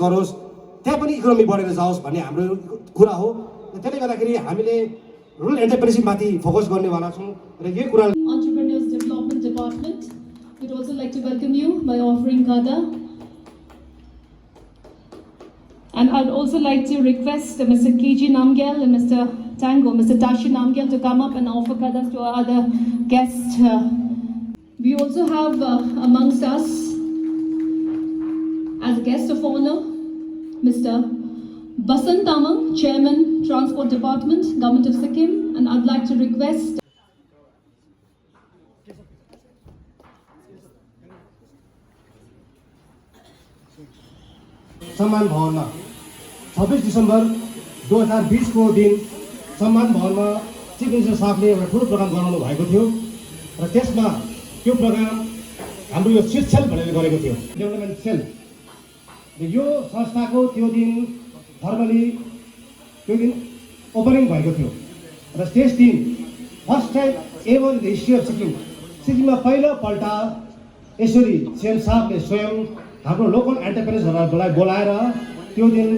गरोस्, त्यहाँ पनि इकोनोमी बढेर जाओस् भन्ने हाम्रो कुरा हो। त्यसले गर्दाखेरि हामीले रुरल एन्टरप्रेन्योरसिपमाथि फोकस गर्नेवाला छौँ र यही कुरा Entrepreneurs Development Department. We'd also like to welcome you by offering Kada. And I'd also like to request Mr. KG Namgyal and Mr. Mr. Tashi Namgyal to come up and offer Kadas to our other guests. We also have amongst us, as a guest of honor, Mr. Basant Tamang, Chairman, Transport Department, Government of Sikkim, and I'd like to request सम्मान भवनमा 26 December 2020 को दिन सम्मान भवनमा chief minister साहबले एउटा ठुलो programme गराउनु भएको थियो र त्यसमा त्यो प्रोग्राम हाम्रो यो सिट सेल भनेर गरेको थियो, डेभलपमेन्ट सेल। यो संस्थाको त्यो दिन फर्मली त्यो दिन ओपनिङ भएको थियो र त्यस दिन first time ever in the history of Sikkim, सिक्किममा पहिलोपल्ट यसरी सीएम साहबले स्वयं हाम्रो लोकल एन्टरप्रेन्योर्सहरूलाई बोलाएर त्यो दिन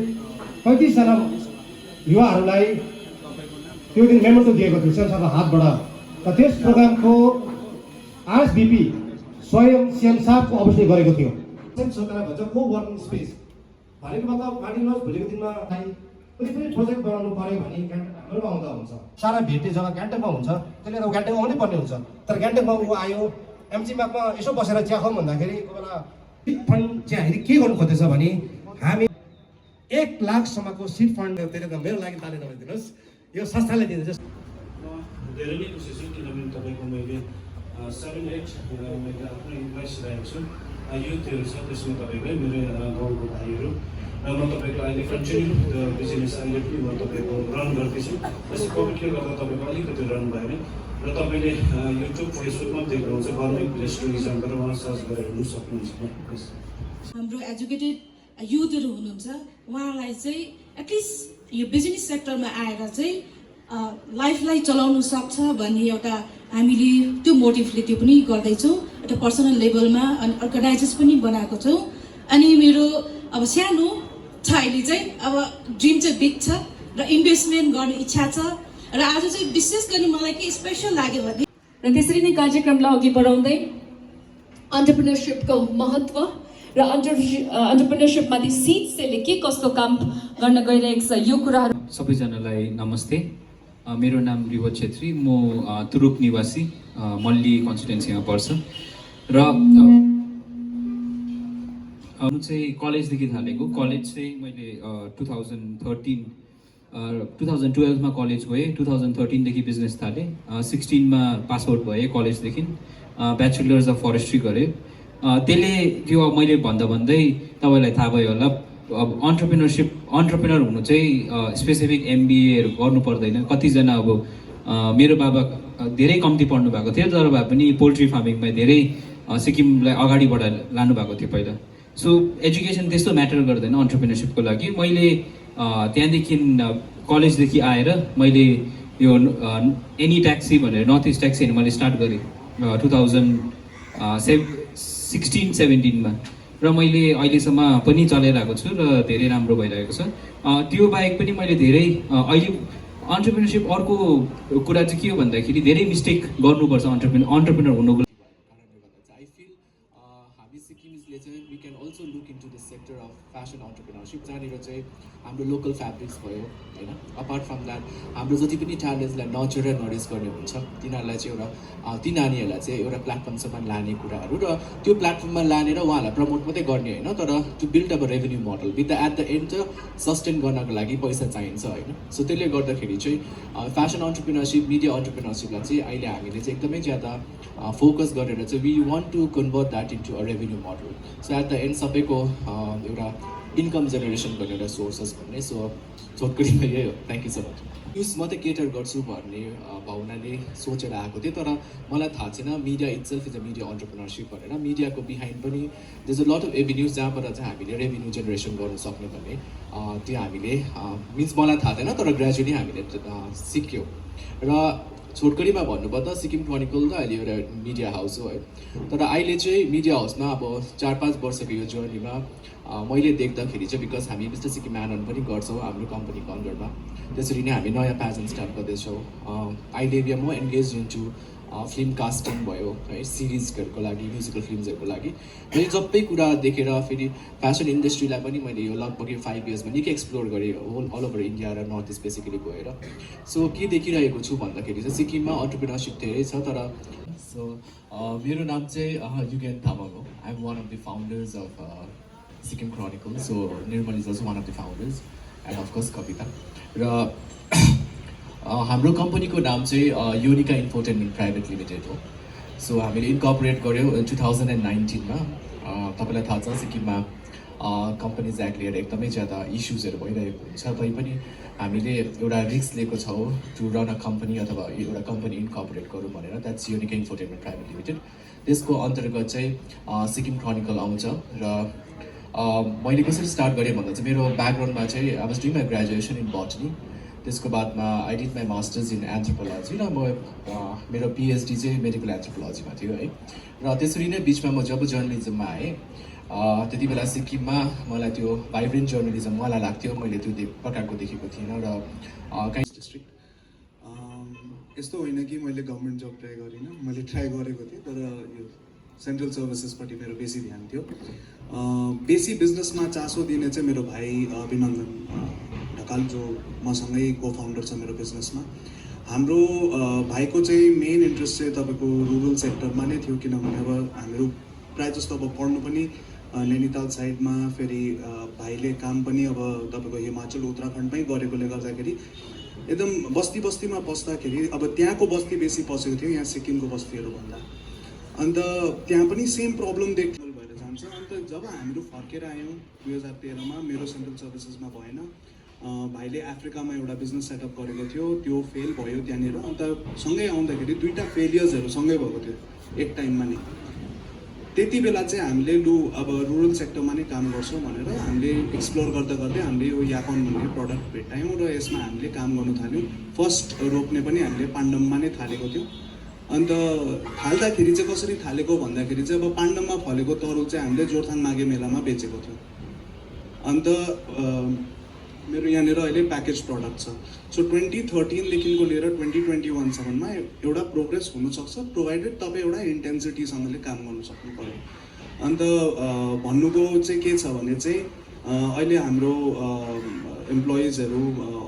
35 जना युवाहरूलाई त्यो दिन मेमोन्टो दिएको थियो सीएम साहबको हातबाट। र त्यस प्रोग्रामको आरएसभिपी स्वयं सीएम साहबको अवश्य गरेको थियो। सरकारले भन्छ को वर्किङ स्पेस भनेको मतलब मानिनुहोस् भोलिको दिनमा कुनै पनि प्रोजेक्ट बनाउनु पर्यो भने गान्तोकमा आउँदा हुन्छ, सारा भेट्ने जग्गा गान्तोकमा हुन्छ, त्यसले गर्दा गान्तोकमा आउनै पर्ने हुन्छ। तर गान्तोकमा ऊ आयो एमजीमामा यसो बसेर चिया खाउँ भन्दाखेरि कोही बेला फन्ड चाहिँ हामीले के गर्नु खोज्दैछ भने हामी 1 लाखसम्मको सिट फन्ड, त्यसले त मेरो लागि ताली नभइदिनुहोस्, यो संस्थाले दिँदैछ। धेरै नै खुसी छु किनभने तपाईँको मैले 7-8 मैले आफ्नो इम्प्लोइज राखेको छु, युथहरू छ, त्यसमा तपाईँकै मेरो गाउँको भाइहरू र म तपाईँको अहिले कन्टिन्यू बिजनेस अहिले पनि म तपाईँको रन गर्दैछु। त्यसै कोभिडले गर्दा तपाईँको अलिकति रन भएन र तपाईँले युट्युब फेसबुकमा देख्नुहुन्छ गभर्मेन्ट प्लेस टुरिज्मबाट उहाँ सर्च गरेर हेर्नु सक्नुहुन्छ। हाम्रो एजुकेटेड युथहरू हुनुहुन्छ, उहाँलाई चाहिँ एटलिस्ट यो बिजनेस सेक्टरमा आएर चाहिँ लाइफलाई चलाउनु सक्छ भन्ने एउटा हामीले त्यो मोटिभले त्यो पनि गर्दैछौँ। एउटा पर्सनल लेभलमा अनि अर्गनाइजेस पनि बनाएको छौँ। अनि मेरो अब सानो छ अहिले चाहिँ, अब ड्रिम चाहिँ बिग छ र इन्भेस्टमेन्ट गर्ने इच्छा छ र आज चाहिँ विशेष गरी मलाई के स्पेसल लाग्यो भने र त्यसरी नै कार्यक्रमलाई अघि बढाउँदै अन्टरप्रेन्योरसिपको महत्त्व र अन्टरप्रेन्योरसिपमाथि सिड सेलले के कस्तो काम गर्न गइरहेको छ यो कुराहरू। सबैजनालाई नमस्ते। मेरो नाम रिवत छेत्री, म तुरुक निवासी, मल्ली कन्स्टिट्युन्सीमा पर्छ र अरू चाहिँ कलेजदेखि थालेको। कलेज चाहिँ मैले 2012 मा कलेज गएँ, 2013 देखि बिजनेस थालेँ, 16 मा पास आउट भएँ कलेजदेखि, ब्याचलर्स अफ फरेस्ट्री गरेँ। त्यसले त्यो मैले भन्दै तपाईँलाई थाहा भयो होला, अब अन्टरप्रेन्योर हुनु चाहिँ स्पेसिफिक एमबिएहरू गर्नु पर्दैन। कतिजना अब मेरो बाबा धेरै कम्ती पढ्नु भएको थियो, तर भए पनि पोल्ट्री फार्मिङमा धेरै सिक्किमलाई अगाडि बढाएर लानु भएको थियो पहिला। सो एजुकेसन त्यस्तो म्याटर गर्दैन अन्टरप्रेन्योरसिपको लागि। मैले त्यहाँदेखि कलेजदेखि आएर मैले यो एनी ट्याक्सी भनेर नर्थ इस्ट ट्याक्सी मैले स्टार्ट गरेँ 2016-17 मा र मैले अहिलेसम्म पनि चलाइरहेको छु र धेरै राम्रो भइरहेको छ। त्यो बाहेक पनि मैले धेरै अहिले अन्टरप्रेन्योरसिप अर्को कुरा चाहिँ के हो भन्दाखेरि धेरै मिस्टेक गर्नुपर्छ अन्टरप्रेन्योर हुनुको। I feel हामी सिक्किमिजले चाहिँ we can also look into the sector of fashion entrepreneurship, जहाँनिर चाहिँ हाम्रो लोकल फ्याब्रिक्स भयो होइन। अपार्ट फ्रम द्याट हाम्रो जति पनि ट्यालेन्ट्सलाई नर्चर र नरिस गर्ने हुन्छ तिनीहरूलाई चाहिँ एउटा ती नानीहरूलाई चाहिँ एउटा प्लेटफर्मसम्म लाने कुराहरू र त्यो प्लेटफर्ममा लानेर उहाँहरूलाई प्रमोट मात्रै गर्ने होइन, तर to build up revenue model with the at the end चाहिँ सस्टेन गर्नको लागि पैसा चाहिन्छ होइन। सो त्यसले गर्दाखेरि चाहिँ फेसन अन्टरप्रेन्योरसिप, मिडिया अन्टरप्रेन्योरसिपलाई चाहिँ अहिले हामीले चाहिँ एकदमै ज्यादा फोकस गरेर चाहिँ we want to convert that into a revenue model. So at the end सबैको एउटा इन्कम जेनेरेसन गर्ने एउटा सोर्सेस भन्ने। सो छोटकरीमा यही हो। Thank you so much. Use मात्रै केटर गर्छु भन्ने भावनाले सोचेर आएको थिएँ, तर मलाई थाहा छैन media itself is a media entrepreneurship भनेर। मिडियाको बिहाइन्ड पनि there is a lot of avenues जहाँबाट चाहिँ हामीले रेभेन्यू जेनेरेसन गर्न सक्ने भन्ने त्यो हामीले मिन्स मलाई थाहा थिएन, तर ग्रेजुअली हामीले सिक्यौँ। र छोटकरीमा भन्नुपर्दा सिक्किम क्रोनिकल त अहिले एउटा मिडिया हाउस हो है, तर अहिले चाहिँ मिडिया हाउसमा अब 4-5 वर्षको यो जर्नीमा मैले देख्दाखेरि चाहिँ बिकज हामी मिस्टर सिक्किम म्यानन पनि गर्छौँ हाम्रो कम्पनीको अन्डरमा, त्यसरी नै हामी नयाँ प्याजन स्टार्ट गर्दैछौँ। अहिले we are more engage into film casting भयो है, सिरिजहरूको लागि, म्युजिकल फिल्महरूको लागि। मैले सबै कुरा देखेर फेरि फेसन इन्डस्ट्रीलाई पनि मैले यो लगभग 5 इयर्समा निकै एक्सप्लोर गरेँ अल ओभर इन्डिया र नर्थ इस्ट बेसिकली गएर। सो के देखिरहेको छु भन्दाखेरि चाहिँ सिक्किममा अन्टरप्रेनरसिप धेरै छ, तर सो मेरो नाम चाहिँ युगेन तामाङ हो। I am one of the founders of Sikkim Chronicle. So Nirmal is also one of the founders and of course Kavita. र हाम्रो कम्पनीको नाम चाहिँ युनिका इन्फोटेनमेन्ट प्राइभेट लिमिटेड हो। सो हामीले इन्कर्पोरेट गऱ्यौँ 2019मा। तपाईँलाई थाहा छ सिक्किममा कम्पनीज एक्ट लिएर एकदमै ज्यादा इस्युजहरू भइरहेको हुन्छ, तैपनि हामीले एउटा रिस्क लिएको छौँ टु रन अ कम्पनी अथवा एउटा कम्पनी इन्कर्पोरेट गरौँ भनेर। That's Unika infotainment private limited. त्यसको अन्तर्गत चाहिँ सिक्किम क्रोनिकल आउँछ। र मैले कसरी स्टार्ट गरेँ भन्दा चाहिँ मेरो ब्याकग्राउन्डमा चाहिँ I was doing my graduation in botany, त्यसको बादमा I did my masters in anthropology र मेरो पिएचडी चाहिँ मेडिकल एन्थ्रोपोलोजीमा थियो है। र त्यसरी नै बिचमा म जब जर्नलिजममा आएँ त्यति बेला सिक्किममा मलाई त्यो भाइब्रेन्ट जर्नलिजम मलाई लाग्थ्यो, मैले त्यो प्रकारको देखेको थिइनँ। र काइन्ड डिस्ट्रिक्ट यस्तो होइन कि मैले गभर्मेन्ट जब ट्राई गरिनँ, मैले ट्राई गरेको थिएँ, तर यो सेन्ट्रल सर्भिसेसपट्टि मेरो बेसी ध्यान थियो। बेसी बिजनेसमा चासो दिने चाहिँ मेरो भाइ अभिनन्दन ढकाल, जो मसँगै को फाउन्डर छ मेरो बिजनेसमा। हाम्रो भाइको चाहिँ मेन इन्ट्रेस्ट चाहिँ तपाईँको रुरल सेक्टरमा नै थियो, किनभने अब हामीहरू प्रायः जस्तो अब पढ्नु पनि नैनीताल साइडमा, फेरि भाइले काम पनि अब तपाईँको हिमाचल उत्तराखण्डमै गरेकोले गर्दाखेरि एकदम बस्ती बस्तीमा पस्दाखेरि अब त्यहाँको बस्ती बेसी पसेको थियो यहाँ सिक्किमको बस्तीहरूभन्दा। अन्त त्यहाँ पनि सेम प्रब्लम देख्नु भएर जान्छ। अन्त जब हामीहरू फर्केर आयौँ 2013मा, मेरो सेन्ट्रल सर्भिसेसमा भएन, भाइले अफ्रिकामा एउटा बिजनेस सेटअप गरेको थियो, त्यो फेल भयो त्यहाँनिर। अन्त सँगै आउँदाखेरि 2टा फेलियर्सहरू सँगै भएको थियो एक टाइममा नै। त्यति बेला चाहिँ हामीले अब रुरल सेक्टरमा नै काम गर्छौँ भनेर हामीले एक्सप्लोर गर्दा गर्दै हामीले यो याकन भन्ने प्रडक्ट भेट्टायौँ र यसमा हामीले काम गर्नु थाल्यौँ। फर्स्ट रोप्ने पनि हामीले पाण्डममा नै थालेको थियौँ। अन्त थाल्दाखेरि चाहिँ कसरी थालेको भन्दाखेरि चाहिँ अब पाण्डममा फलेको तरुल चाहिँ हामीले जोरथाङ माघे मेलामा बेचेको थियौँ। अन्त मेरो यहाँनिर अहिले प्याकेज प्रडक्ट छ। सो 2013देखिको लिएर 2021सम्ममा एउटा प्रोग्रेस हुनसक्छ, प्रोभाइडेड तपाईँ एउटा इन्टेन्सिटीसँगले काम गर्नु सक्नु पऱ्यो। अन्त भन्नुको चाहिँ के छ भने चाहिँ अहिले हाम्रो इम्प्लोइजहरू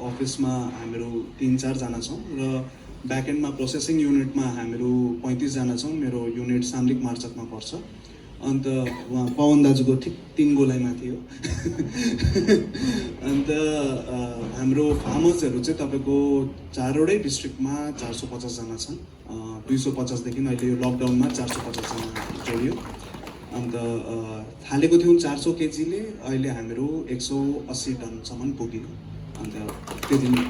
अफिसमा हामीहरू 3-4 जना छौँ र ब्याकएन्डमा प्रोसेसिङ युनिटमा हामीहरू 35 जना छौँ। मेरो युनिट सामलिक मार्चकमा पर्छ। अन्त उहाँ पवन दाजुको ठिक 3 गोलाइमा थियो। अन्त हाम्रो फार्मर्सहरू चाहिँ तपाईँको 4वटै डिस्ट्रिक्टमा 450 जना छन्। 250देखि अहिले यो लकडाउनमा 450 जना जोडियो। अन्त थालेको थियौँ 400 केजीले, अहिले हामीहरू 180 टनसम्म पुग्यौँ। अन्त त्यति नै।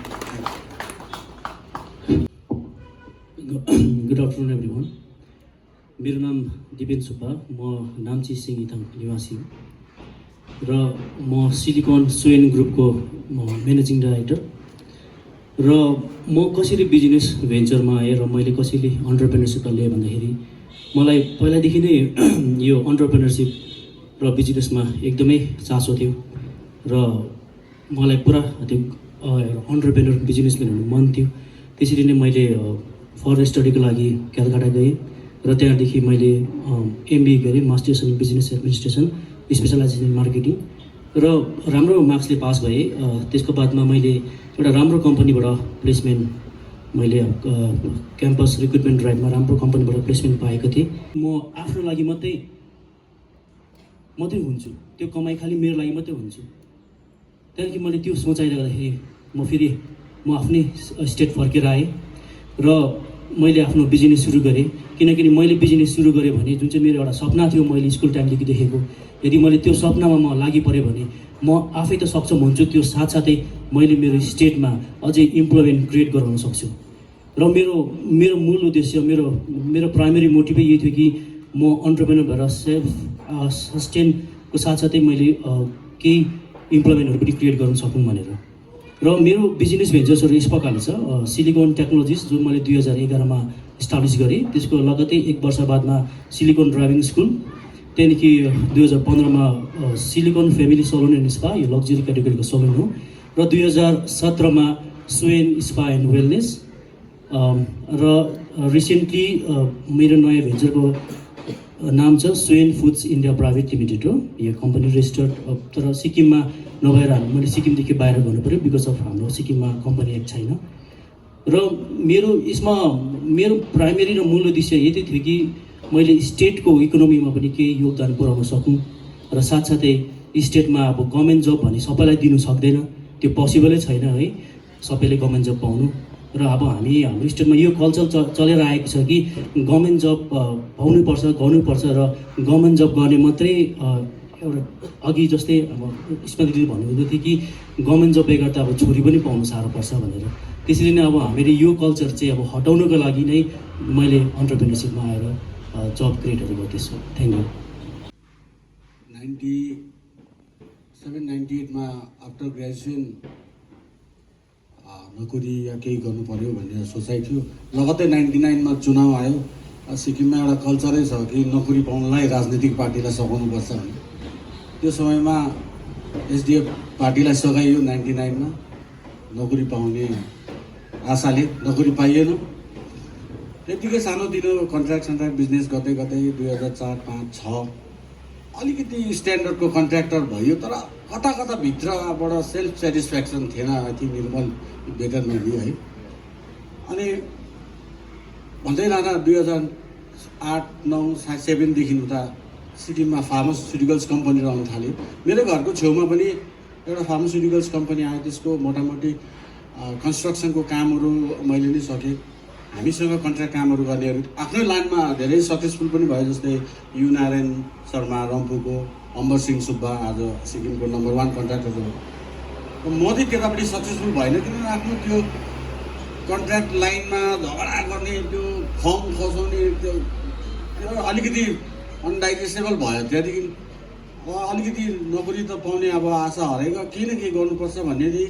Good afternoon everyone. मेरो नाम दिपेन सुब्बा, म नाम्ची सिङ्गिथाङ निवासी हो र म सिलिकन सोएन ग्रुपको म्यानेजिङ डाइरेक्टर। र म कसरी बिजनेस भेन्चरमा आएँ र मैले कसरी अन्टरप्रेनरसिपलाई लिएँ भन्दाखेरि मलाई पहिलादेखि नै यो अन्टरप्रेनरसिप र बिजनेसमा एकदमै चासो थियो र मलाई पुरा त्यो अन्टरप्रेनर बिजनेसम्यान हुनु मन थियो। त्यसरी नै मैले फर स्टडीको लागि कलकत्ता गएँ र त्यहाँदेखि मैले एमबिए गरेँ, masters in business administration, specialisation in marketing र राम्रो मार्क्सले पास भएँ। त्यसको बादमा मैले एउटा राम्रो कम्पनीबाट प्लेसमेन्ट, मैले क्याम्पस रिक्रुटमेन्ट ड्राइभमा राम्रो कम्पनीबाट प्लेसमेन्ट पाएको थिएँ। म आफ्नो लागि मात्रै हुन्छु, त्यो कमाइ खालि मेरो लागि मात्रै हुन्छु। त्यहाँदेखि मैले त्यो सोचाइले गर्दाखेरि म आफ्नै स्टेट फर्केर आएँ र मैले आफ्नो बिजनेस सुरु गरेँ। किनकि मैले बिजनेस सुरु गरेँ भने जुन चाहिँ मेरो एउटा सपना थियो मैले स्कुल टाइमदेखि देखेको, यदि मैले त्यो सपनामा म लागि पऱ्यो भने म आफै त सक्षम हुन्छु, त्यो साथसाथै मैले मेरो स्टेटमा अझै इम्प्लोइमेन्ट क्रिएट गराउन सक्छु। र मेरो मूल उद्देश्य, मेरो प्राइमेरी मोटिभै यही थियो कि म अन्टरप्रेनर भएर सेल्फ सस्टेनको साथसाथै मैले केही इम्प्लोइमेन्टहरू पनि क्रिएट गर्न सकौँ भनेर। र मेरो बिजनेस भेन्चर्सहरू यस प्रकारले छ सिलिकन टेक्नोलोजिस जुन मैले 2011मा इस्टाब्लिस गरेँ, त्यसको लगत्तै 1 वर्ष बादमा सिलिकन ड्राइभिङ स्कुल, त्यहाँदेखि 2015मा Silicon family salon and spa, यो लग्जरी क्याटेगोरीको सलुन हो, र 2017मा स्वेन स्पा एन्ड वेलनेस, र रिसेन्टली मेरो नयाँ भेन्चरको नाम छ Swen foods India private limited हो। यो कम्पनी रेजिस्टर्ड, तर सिक्किममा नभएर मैले सिक्किमदेखि बाहिर गर्नु पऱ्यो बिकज अफ हाम्रो सिक्किममा कम्पनी एक्ट छैन। र मेरो यसमा मेरो प्राइमेरी र मूल उद्देश्य यति थियो कि मैले स्टेटको इकोनोमीमा पनि केही योगदान पुर्याउन सकौँ, र साथसाथै स्टेटमा अब गभर्मेन्ट जब भने सबैलाई दिनु सक्दैन, त्यो पोसिबलै छैन है सबैले गभर्मेन्ट जब पाउनु। र अब हाम्रो स्टेटमा यो कल्चर चलेर आएको छ कि गभर्मेन्ट जब पाउनुपर्छ, गर्नुपर्छ, र गभर्मेन्ट जब गर्ने मात्रै एउटा अघि जस्तै अब स्मृति दिदी भन्नुहुँदै थियो कि गभर्मेन्ट जब बेगर त अब छोरी पनि पाउनु साह्रो पर्छ भनेर। त्यसरी नै अब हामीले यो कल्चर चाहिँ अब हटाउनको लागि नै मैले अन्टरप्रेन्योरसिपमा आएर जब क्रिएटहरू गर्दैछु। Thank you. 97-98मा आफ्टर ग्रेजुएसन नोकरी या केही गर्नु पर्यो भन्ने सोचाइ थियो। लगत्तै 99मा चुनाव आयो। सिक्किममा एउटा कल्चरै छ कि नोकरी पाउनलाई राजनीतिक पार्टीलाई सघाउनुपर्छ भन्ने। त्यो समयमा एसडिएफ पार्टीलाई सघाइयो 99मा नोकरी पाउने आशाले, नोकरी पाइएन। त्यतिकै सानोतिनो कन्ट्र्याक्ट बिजनेस गर्दै गर्दै 2004, 5, 6 अलिकति स्ट्यान्डर्डको कन्ट्र्याक्टर भयो, तर कता कता भित्रबाट सेल्फ सेटिस्फ्याक्सन थिएन। आई थिङ्क निर्मल बेटर नदी है। अनि भन्दै रहँदा 2008, 9, 7देखि उता सिक्किममा फार्मास्युटिकल्स कम्पनी रहन थाल्यो। मेरो घरको छेउमा पनि एउटा फार्मास्युटिकल्स कम्पनी आयो। त्यसको मोटामोटी कन्स्ट्रक्सनको कामहरू मैले नै सकेँ। हामीसँग कन्ट्र्याक्ट कामहरू गर्नेहरू आफ्नै लाइनमा धेरै सक्सेसफुल पनि भयो, जस्तै यु नारायण शर्मा रम्फूको, अम्बर सिंह सुब्बा आज सिक्किमको नम्बर 1 कन्ट्र्याक्टर हो। म चाहिँ त्यतापट्टि सक्सेसफुल भएन, किनभने आफ्नो त्यो कन्ट्र्याक्ट लाइनमा झगडा गर्ने, त्यो फर्म फसाउने, त्यो अलिकति अनडाइजेस्टेबल भयो। त्यहाँदेखि अलिकति नोकरी त पाउने अब आशा हरेको, केही न केही गर्नुपर्छ भन्ने चाहिँ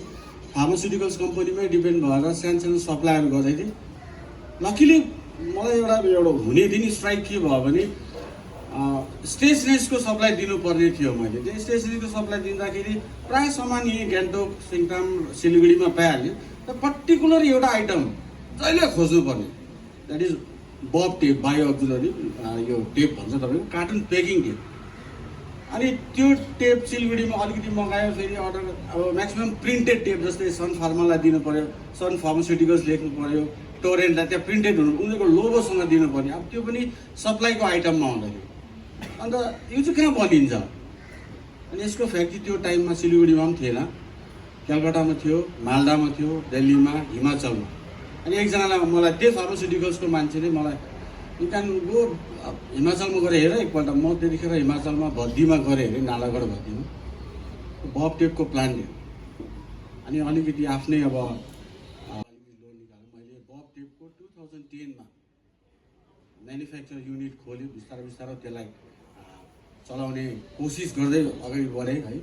फार्मास्युटिकल्स कम्पनीमै डिपेन्ड भएर सानो सप्लाईहरू गर्दै थिएँ। लकिली मलाई एउटा हुने दिन स्ट्राइक के भयो भने स्टेसनरिजको सप्लाई दिनुपर्ने थियो। मैले त्यो स्टेसनरीको सप्लाई दिँदाखेरि प्रायः सामान यहीँ गान्तोक, सिङताम, सिलगढीमा पाइहाल्यो। तर पर्टिकुलर एउटा आइटम जहिले खोज्नुपर्ने, द्याट इज बब टेप, बायो अक्जुलरी, यो टेप भन्छ तपाईँको, कार्टुन पेकिङ टेप। अनि त्यो टेप सिलगढीमा अलिकति मगायो, फेरि अर्डर अब म्याक्सिमम् प्रिन्टेड टेप, जस्तै सन फार्मालाई दिनु पऱ्यो, सन फार्मास्युटिकल्स लेख्नु पऱ्यो, टोरेन्टलाई त्यहाँ प्रिन्टेड हुनु, उनीहरूको लोगोसँग दिनु पर्ने। अब त्यो पनि सप्लाईको आइटममा आउँदाखेरि अन्त यो चाहिँ कहाँ बनिन्छ? अनि यसको फ्याक्ट्री त्यो टाइममा सिलगढीमा पनि थिएन, कलकत्तामा थियो, मालदामा थियो, दिल्लीमा, हिमाचलमा। अनि एकजनालाई मलाई त्यो फार्मास्युटिकल्सको मान्छेले मलाई यु क्यान गो हिमाचलमा गएर हेर एकपल्ट। म त्यतिखेर हिमाचलमा भद्दीमा गएर हेरेँ, नालागढ भद्दीमा बब टेपको प्लान्ट हेरेँ। अनि अलिकति आफ्नै अब लोन निकालेँ मैले। बब टेपको 2010मा म्यानुफ्याक्चर युनिट खोल्यो, बिस्तारै बिस्तारै त्यसलाई चलाउने कोसिस गर्दै अगाडि बढेँ है।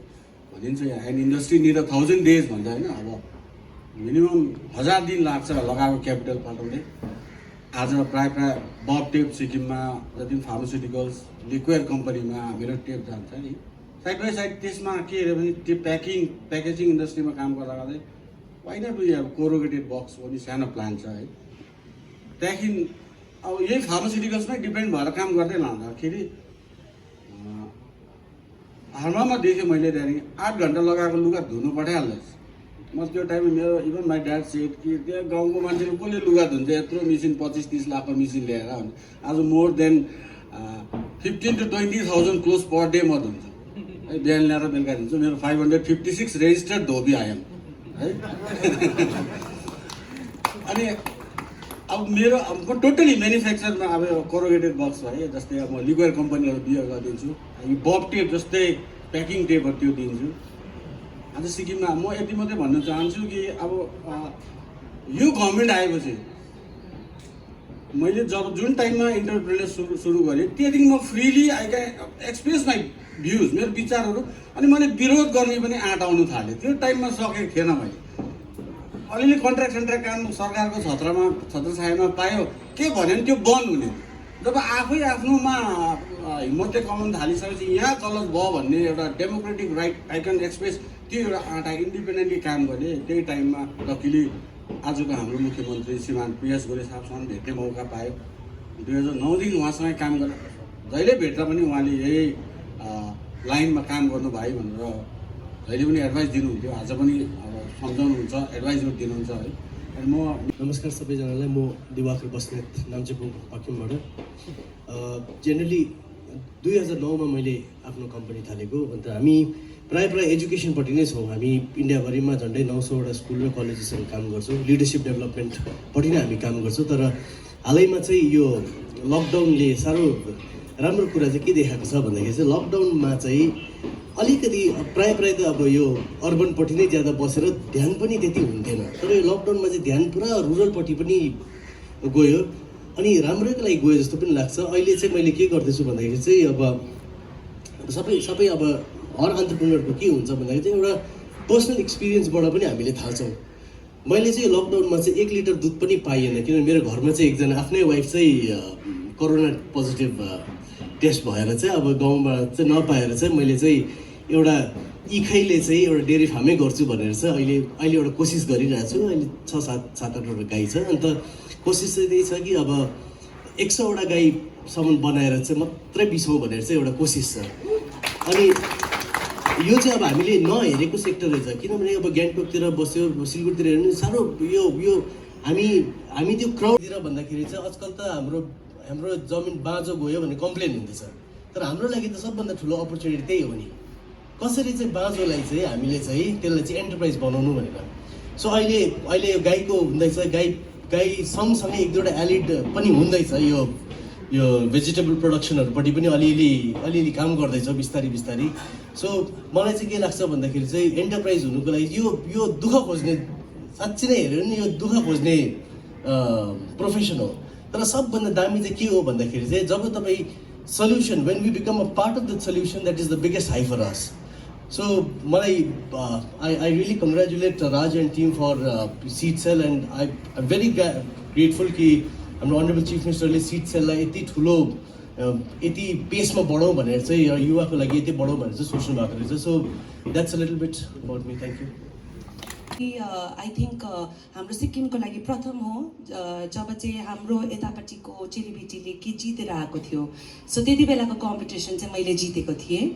भनिन्छ एन्ड इन्डस्ट्री निड 1000 days भन्छ होइन। अब मिनिमम 1000 दिन लाग्छ लगाएको क्यापिटल पठाउँदै। आज प्रायः बब टेप सिक्किममा जति फार्मास्युटिकल्स लिक्वेयर कम्पनीमा मेरो टेप जान्छ नि। साइड बाई साइड त्यसमा के हेऱ्यो भने त्यो प्याकेजिङ इन्डस्ट्रीमा काम गर्दा गर्दै होइन अब कोरोगेटेड बक्स पनि सानो प्लान्ट छ है। त्यहाँदेखि अब यही फार्मास्युटिकल्समै डिपेन्ड भएर काम गर्दै लाँदाखेरि हार्मामा देखेँ मैले त्यहाँदेखि 8 घन्टा लगाएको लुगा धुनु पठाइहाल्दैछ। म त्यो टाइममा मेरो इभन माई ड्याड सेड कि त्यहाँ गाउँको मान्छेले कसले लुगा धुन्छ, यत्रो मेसिन 25-30 लाखको मेसिन ल्याएर भने। आज more than 15,000 to 20,000 close per day म धुन्छु है। बिहान ल्याएर बेलुका धुन्छु। मेरो 556 रेजिस्टर्ड धोबी आयो है। अनि अब मेरो म टोटली म्यानुफ्याक्चरमा अब कोरोगेटेड बक्स भयो, जस्तै अब म लिक्वेयर कम्पनीहरू बियर गरिदिन्छु। यो बब टेप जस्तै प्याकिङ टेपहरू त्यो दिन्छु। आज सिक्किममा म यति मात्रै भन्न चाहन्छु कि अब यो गभर्मेन्ट आएपछि मैले जब जुन टाइममा इन्टरप्रेन्योर सुरु गरेँ त्यहाँदेखि म freely I can express my views, मेरो विचारहरू। अनि मैले विरोध गर्ने पनि आँट आउनु थालेँ। त्यो टाइममा सकेको थिएन मैले। अलिअलि कन्ट्र्याक्ट काम सरकारको छत्रछायामा पायो के भन्यो भने त्यो बन्द हुने। जब आफै आफ्नोमा हिम्मतले कमाउन थालिसकेपछि यहाँ चलत भयो भन्ने एउटा democratic right I can express त्यो एउटा आँटा इन्डिपेन्डेन्टली काम गर्ने। त्यही टाइममा लकिली आजको हाम्रो मुख्यमन्त्री श्रीमान पीएस गोले साहबसँग भेट्ने मौका पायो। 2009 देखि उहाँसँग काम गरेर जहिले भेट्दा पनि उहाँले यही लाइनमा काम गर्नुभयो भनेर जहिले पनि एडभाइस दिनुहुन्थ्यो। आज पनि सम्झाउनुहुन्छ, एडभाइसहरू दिनुहुन्छ है। अनि म नमस्कार सबैजनालाई, म दिवाकर बस्नेत नाम्चेबुङ पक्किमबाट। जेनरली 2009 मा मैले आफ्नो कम्पनी थालेको। अन्त हामी प्राय एजुकेसनपट्टि नै छौँ। हामी इन्डियाभरिमा झन्डै 900वटा स्कुल र कलेजेसहरू काम गर्छौँ। लिडरसिप डेभलपमेन्टपट्टि नै हामी काम गर्छौँ। तर हालैमा चाहिँ यो लकडाउनले साह्रो राम्रो कुरा चाहिँ के देखाएको छ भन्दाखेरि चाहिँ लकडाउनमा चाहिँ अलिकति प्राय त अब यो अर्बनपट्टि नै ज्यादा बसेर ध्यान पनि त्यति हुन्थेन। तर यो लकडाउनमा चाहिँ ध्यान पुरा रुरलपट्टि पनि गयो अनि राम्रैको लागि गयो जस्तो पनि लाग्छ। अहिले चाहिँ मैले के गर्दैछु भन्दाखेरि चाहिँ अब सबै अब हर एन्टरप्रेन्योरको के हुन्छ भन्दाखेरि चाहिँ एउटा पर्सनल एक्सपिरियन्सबाट पनि हामीले थाहा छौँ। मैले चाहिँ लकडाउनमा चाहिँ 1 लिटर दुध पनि पाइएन, किनभने मेरो घरमा चाहिँ एकजना आफ्नै वाइफ चाहिँ कोरोना पोजिटिभ टेस्ट भएर चाहिँ अब गाउँमा चाहिँ नपाएर चाहिँ मैले चाहिँ एउटा इखैले चाहिँ एउटा डेरी फार्मै गर्छु भनेर चाहिँ अहिले एउटा कोसिस गरिरहेको छु। अहिले 6-7-8वटा गाई छ। अन्त कोसिस चाहिँ त्यही छ कि अब 100वटा गाईसम्म बनाएर चाहिँ मात्रै बिसाउँ भनेर चाहिँ एउटा कोसिस छ। अनि यो चाहिँ अब हामीले नहेरेको सेक्टर रहेछ, किनभने अब गान्तोकतिर बस्यो, सिलगढीतिर हेर्नु साह्रो यो हामी त्यो क्राउडतिर भन्दाखेरि चाहिँ आजकल त हाम्रो जमिन बाँझो गयो भने कम्प्लेन हुँदैछ। तर हाम्रो लागि त सबभन्दा ठुलो अपर्च्युनिटी त्यही हो नि, कसरी चाहिँ बाँझोलाई चाहिँ हामीले चाहिँ त्यसलाई चाहिँ एन्टरप्राइज बनाउनु भनेर। सो अहिले गाईको हुँदैछ, गाई सँगसँगै 1-2वटा एलिड पनि हुँदैछ। यो भेजिटेबल प्रडक्सनहरूपट्टि पनि अलिअलि काम गर्दैछ बिस्तारै। सो मलाई चाहिँ के लाग्छ भन्दाखेरि चाहिँ एन्टरप्राइज हुनुको लागि यो दुःख खोज्ने, साँच्चै नै हेऱ्यो भने यो दुःख खोज्ने प्रोफेसन हो। तर सबभन्दा दामी चाहिँ के हो भन्दाखेरि चाहिँ जब तपाईँ solution, when we become a part of the solution, that is the biggest high for us. So मलाई I really congratulate Raj and team for seed cell and I am very grateful कि हाम्रो अनरेबल चिफ मिनिस्टरले seed सेललाई यति ठुलो यति पेसमा बढाउँ भनेर चाहिँ युवाको लागि यति बढाउँ भनेर चाहिँ सोच्नु भएको रहेछ। So that's a little beet about me. Thank you. I think हाम्रो सिक्किमको लागि प्रथम हो जब चाहिँ हाम्रो यतापट्टिको चेलीबेटीले के जितेर आएको थियो। सो त्यति बेलाको कम्पिटिसन चाहिँ मैले जितेको थिएँ।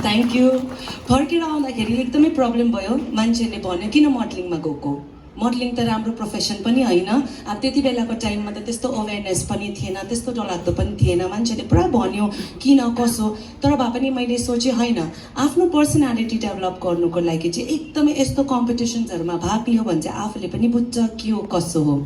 Thank you. फर्केर आउँदाखेरि एकदमै प्रब्लम भयो। मान्छेले भन्यो किन मोडलिङमा गएको, मोडलिङ त राम्रो प्रोफेसन पनि होइन। अब त्यति बेलाको टाइममा त त्यस्तो अवेरनेस पनि थिएन, त्यस्तो डरलाग्दो पनि थिएन। मान्छेले पुरा भन्यो किन कसो। तर भए पनि मैले सोचेँ होइन, आफ्नो पर्सनालिटी डेभलप गर्नुको लागि चाहिँ एकदमै यस्तो कम्पिटिसन्सहरूमा भाग लियो भने चाहिँ आफूले पनि बुझ्छ के हो कसो हो।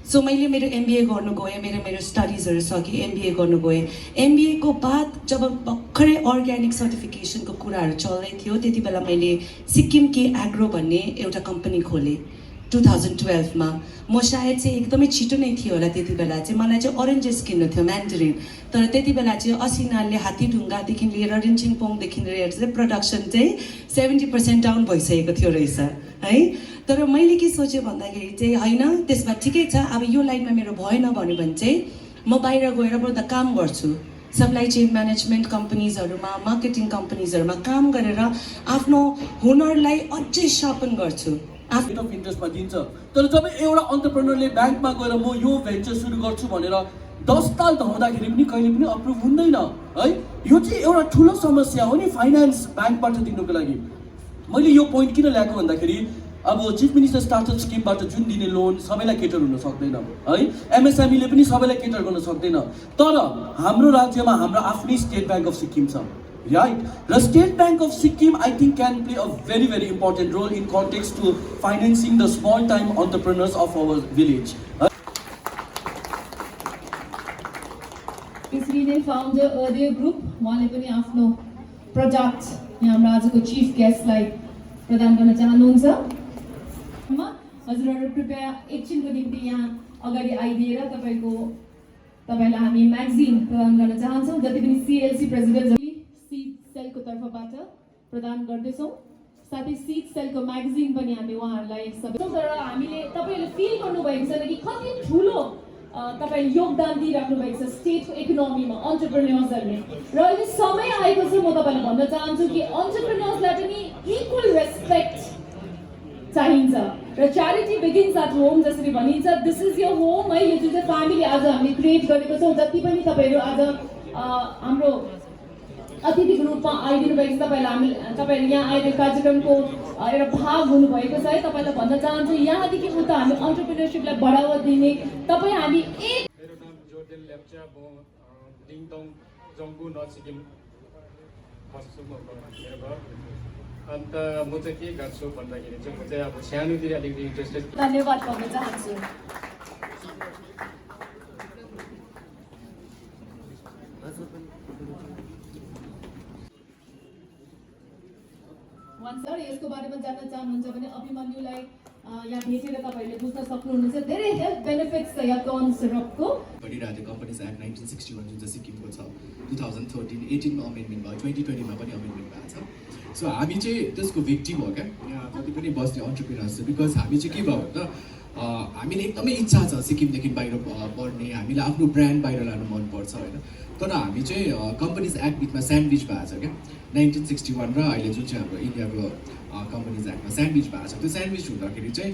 सो मैले मेरो एमबिए गर्नु गएँ, मेरो स्टडिजहरू सकेँ, एमबिए गर्नु गएँ। एमबिएको बाद जब भर्खरै अर्ग्यानिक सर्टिफिकेसनको कुराहरू चल्दै थियो, त्यति बेला मैले सिक्किम के एग्रो भन्ने एउटा कम्पनी खोलेँ 2012 मा। म सायद चाहिँ एकदमै छिटो नै थियो होला त्यति बेला चाहिँ। मलाई चाहिँ ओरेन्जेस किन्नु थियो, म्यान्डरिन। तर त्यति बेला चाहिँ असिनाले हात्तीढुङ्गादेखि लिएर रिन्चिङपोङदेखि लिएर चाहिँ प्रोडक्सन चाहिँ 70% डाउन भइसकेको थियो रहेछ है। तर मैले के सोचेँ भन्दाखेरि चाहिँ होइन, त्यसमा ठिकै छ, अब यो लाइनमा मेरो भएन भन्यो भने चाहिँ म बाहिर गएर बरु त काम गर्छु, सप्लाई चेन म्यानेजमेन्ट कम्पनीजहरूमा, मार्केटिङ कम्पनीजहरूमा काम गरेर आफ्नो हुनरलाई अझै सार्पन गर्छु। रेट अफ इन्ट्रेस्टमा दिन्छ। तर जब एउटा अन्टरप्रेनरले ब्याङ्कमा गएर म यो भेन्चर सुरु गर्छु भनेर 10 साल धाउँदाखेरि पनि कहिले पनि अप्रुभ हुँदैन है। यो चाहिँ एउटा ठुलो समस्या हो नि फाइनेन्स ब्याङ्कबाट दिनुको लागि। मैले यो पोइन्ट किन ल्याएको भन्दाखेरि अब चिफ मिनिस्टर स्टार्टअप स्किमबाट जुन दिने लोन सबैलाई केटर हुन सक्दैन है। एमएसएमईले पनि सबैलाई केटर गर्न सक्दैन। तर हाम्रो राज्यमा हाम्रो आफ्नै स्टेट ब्याङ्क अफ सिक्किम छ, right? The State Bank of Sikkim, I think, can play a very, very important role in context to financing the small-time entrepreneurs of our village. त्यसरी नै फाउन्डर अदिय ग्रुप, उहाँले पनि आफ्नो प्रोडक्ट यहाँ हाम्रो आजको chief गेस्टलाई प्रदान गर्न चाहनुहुन्छ। हजुरहरू कृपया एकछिनको निम्ति यहाँ अगाडि आइदिएर तपाईँलाई हामी म्यागजिन प्रदान गर्न चाहन्छौँ। जति पनि सिएलसी प्रेसिडेन्ट सिड सेलको तर्फबाट प्रदान गर्दैछौँ। साथै सिड सेलको म्यागजिन पनि हामी उहाँहरूलाई सबै तर हामीले तपाईँहरूले फिल गर्नुभएको छैन कि कति ठुलो तपाईँले योगदान दिइराख्नु भएको छ स्टेटको इकोनोमीमा अन्टरप्रेन्योर्सहरूले र अहिले समय आएको छ म तपाईँलाई भन्न चाहन्छु कि अन्टरप्रेन्योर्सलाई पनि इक्वल रेस्पेक्ट चाहिन्छ र च्यारिटी बिगिन्स एट होम जसरी भनिन्छ दिस इज यर होम है यो जुन चाहिँ फ्यामिली आज हामीले क्रिएट गरेको छौँ जति पनि तपाईँहरू आज हाम्रो अतिथिको रूपमा आइदिनु भएको छ तपाईँहरू यहाँ आएर कार्यक्रमको एउटा भाग हुनुभएको छ है तपाईँलाई भन्न चाहन्छु यहाँदेखि उता हामी अन्टरप्रेन्योरसिपलाई बढावा दिने तपाईँ हामी एक मेरो नाम जोर्डेन लेप्चा म लिङतोङ जङ्गु नर्थ सिक्किम बस्छु म मेरो घर अन्त म चाहिँ के गर्छु भन्दाखेरि चाहिँ म चाहिँ अब सानोतिर अलिकति इन्ट्रेस्टेड धन्यवाद भन्न चाहन्छु सर यसको बारेमा जान्न चाहनुहुन्छ भने अभिमन्युलाई यहाँ भेटेर तपाईँहरूले बुझ्न सक्नुहुनेछ धेरै हेल्थ बेनिफिट्स छ यहाँ कर्न सिरपको गरिरहेको कम्पनीज एक्ट 1961 जुन चाहिँ सिक्किमको छ 2013-18 मा अमेन्डमेन्ट भयो 2020 मा पनि अमेन्डमेन्ट भएको छ सो हामी चाहिँ त्यसको भिक्टिम हो क्या यहाँ जति पनि बस्ने अन्टरप्रेन्योर्स छ बिकज हामी चाहिँ के भयो भन्दा हामीले एकदमै इच्छा छ सिक्किमदेखि बाहिर पढ्ने हामीलाई आफ्नो ब्रान्ड बाहिर लानु मनपर्छ होइन तर हामी चाहिँ कम्पनीज एक्ट बिचमा स्यान्डविच भएको छ क्या 1961 र अहिले जुन चाहिँ हाम्रो इन्डियाको कम्पनीज एक्टमा स्यान्डविच भएको छ त्यो स्यान्डविच हुँदाखेरि चाहिँ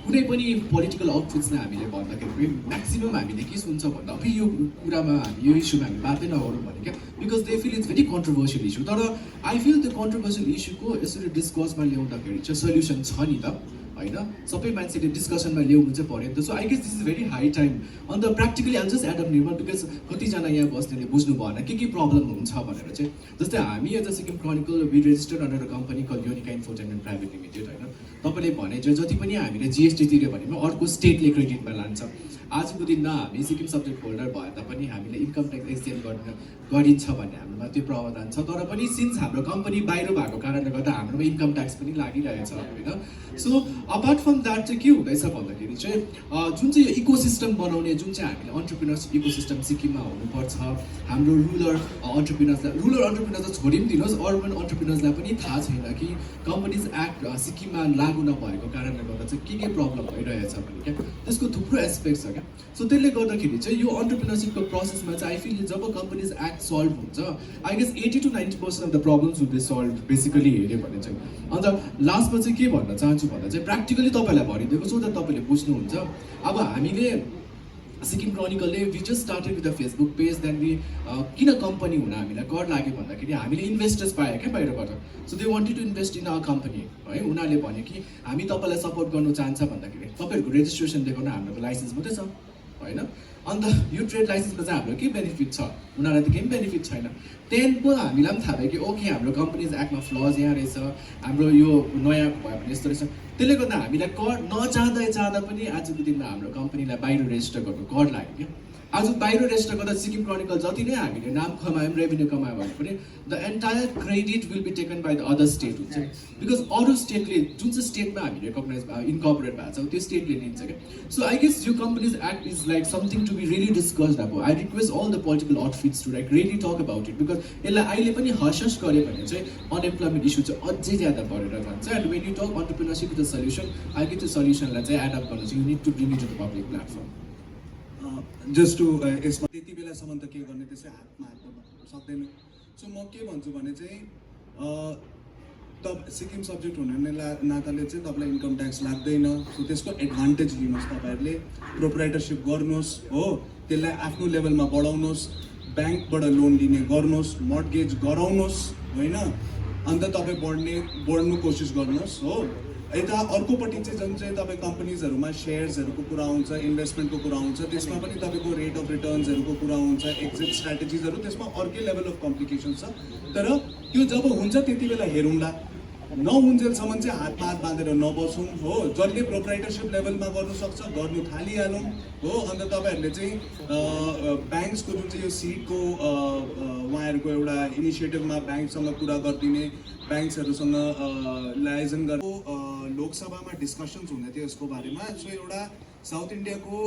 कुनै पनि पोलिटिकल आउटफिट्सलाई हामीले भन्दाखेरि म्याक्सिमम् हामीले के सुन्छ भन्दा अब यो कुरामा हामी यो इस्युमा हामी बातै नगरौँ भने क्या because they feel it's very controversial issue तर आई फिल त्यो कन्ट्रोभर्सियल इस्युको यसरी डिस्कसमा ल्याउँदाखेरि चाहिँ सल्युसन छ नि त होइन सबै मान्छेले डिस्कसनमा ल्याउनु चाहिँ पऱ्यो नि त so I guess this is very high time and practically I just add up Nirmal because कतिजना यहाँ बस्नेले बुझ्नु भएन के प्रब्लम हुन्छ भनेर चाहिँ जस्तै हामी as a Sikkim Chronicle we registered under a company call Yonika infotainment private limited होइन तपाईँले भने चाहिँ जति पनि हामीले जिएसटी तिर्यो भने पनि अर्को स्टेटले क्रेडिटमा लान्छ आजको दिनमा हामी सिक्किम सब्जेक्ट होल्डर भए तापनि हामीले इन्कम ट्याक्स एक्सचेन्ज गरिन्छ भन्ने हाम्रोमा त्यो प्रावधान छ तर पनि सिन्स हाम्रो कम्पनी बाहिर भएको कारणले गर्दा हाम्रोमा इन्कम ट्याक्स पनि लागिरहेछ होइन सो अपार्ट फ्रम द्याट चाहिँ के हुँदैछ भन्दाखेरि चाहिँ जुन चाहिँ यो इकोसिस्टम बनाउने जुन चाहिँ हामीले अन्टरप्रेन्योरसिप इकोसिस्टम सिक्किममा हुनुपर्छ हाम्रो रुरल अन्टरप्रेन्योर्सलाई छोडिम दिनुहोस् अर्बन अन्टरप्रेन्योर्सलाई पनि थाहा छैन कि कम्पनीज एक्ट सिक्किममा लागु नभएको कारणले गर्दा चाहिँ के प्रब्लम भइरहेछ भने क्या त्यसको थुप्रो एस्पेक्ट छ क्या सो त्यसले गर्दाखेरि चाहिँ यो अन्टरप्रेन्योरसिपको प्रोसेसमा चाहिँ आई फिल जब कम्पनीज एक्ट सल्भ हुन्छ I guess 80 to 90% of the problems will be solve basically हेऱ्यो भने चाहिँ अन्त लास्टमा चाहिँ के भन्न चाहन्छु भन्दा चाहिँ प्र्याक्टिकली तपाईँलाई भनिदिएको छु त तपाईँले बुझ्नुहुन्छ अब हामीले सिक्किम क्रोनिकलले we just started with the Facebook page then we किन कम्पनी हुन हामीलाई कर लाग्यो भन्दाखेरि हामीले इन्भेस्टर्स पायो क्या बाहिरबाट so they wanted to invest in a company है उनीहरूले भन्यो कि हामी तपाईँलाई सपोर्ट गर्नु चाहन्छ भन्दाखेरि तपाईँहरूको रेजिस्ट्रेसन देखाउन हाम्रो लाइसेन्स मात्रै छ होइन अन्त यो ट्रेड लाइसेन्समा चाहिँ हाम्रो के बेनिफिट छ उनीहरूलाई त केही बेनिफिट छैन त्यहाँदेखि पो हामीलाई पनि थाहा भयो कि ओके हाम्रो कम्पनीज एक्टमा फ्लज यहाँ रहेछ हाम्रो यो नयाँ भयो भने यस्तो रहेछ त्यसले गर्दा हामीलाई कर नचाहँदा पनि आजको दिनमा हाम्रो कम्पनीलाई बाहिर रेजिस्टर गर्नु कर लाग्यो क्या आज बाहिर रेजिस्टर गर्दा सिक्किम क्रोनिकल जति नै हामीले नाम कमायौँ रेभेन्यू कमायो भने पनि the entire credit will be taken by the other state हुन्छ बिकज अरू स्टेटले जुन चाहिँ स्टेटमा हामी रेकगनाइज इन्कर्पोरेट भएको छ त्यो स्टेटले लिन्छ क्या सो आई गेस यो companies act is like something to be really discussed अब I request all the political outfits to like really talk about it because यसलाई अहिले पनि हर्स गऱ्यो भने चाहिँ अनएम्प्लोइमेन्ट इस्यु चाहिँ अझै ज्यादा बढेर जान्छ and when you talk entrepreneurship with the solution I get त्यो सल्युसनलाई चाहिँ एडप्ट गर्न चाहिँ you need to bring it to the public platform just to यसमा त्यति बेलासम्म त के गर्ने त्यसै हातमा सक्दैन सो म के भन्छु भने चाहिँ सिक्किम सब्जेक्ट हुने नाताले चाहिँ तपाईँलाई इन्कम ट्याक्स लाग्दैन सो त्यसको एडभान्टेज लिनुहोस् तपाईँहरूले प्रोप्राइटरसिप गर्नुहोस् हो त्यसलाई आफ्नो लेभलमा बढाउनुहोस् ब्याङ्कबाट लोन लिने गर्नुहोस् मर्टगेज गराउनुहोस् होइन अन्त तपाईँ बढ्नु कोसिस गर्नुहोस् हो यता अर्कोपट्टि चाहिँ जुन चाहिँ तपाईँ कम्पनीजहरूमा सेयर्सहरूको कुरा आउँछ इन्भेस्टमेन्टको कुरा आउँछ त्यसमा पनि तपाईँको रेट अफ रिटर्न्सहरूको कुरा हुन्छ एक्जिट स्ट्राटेजिजहरू त्यसमा अर्कै लेभल अफ कम्प्लिकेसन छ तर त्यो जब हुन्छ त्यति बेला हेरौँला नहुन्जेलसम्म चाहिँ हातमा हात बाँधेर नबसौँ हो जसले प्रोप्राइटरसिप लेभलमा गर्नु सक्छ गर्नु थालिहालौँ हो अन्त तपाईँहरूले चाहिँ ब्याङ्क्सको जुन चाहिँ यो सिडको उहाँहरूको एउटा इनिसिएटिभमा ब्याङ्कसँग कुरा गरिदिने ब्याङ्क्सहरूसँग लाइजन गरेको लोकसभामा डिस्कसन्स हुँदै थियो यसको बारेमा सो एउटा साउथ इन्डियाको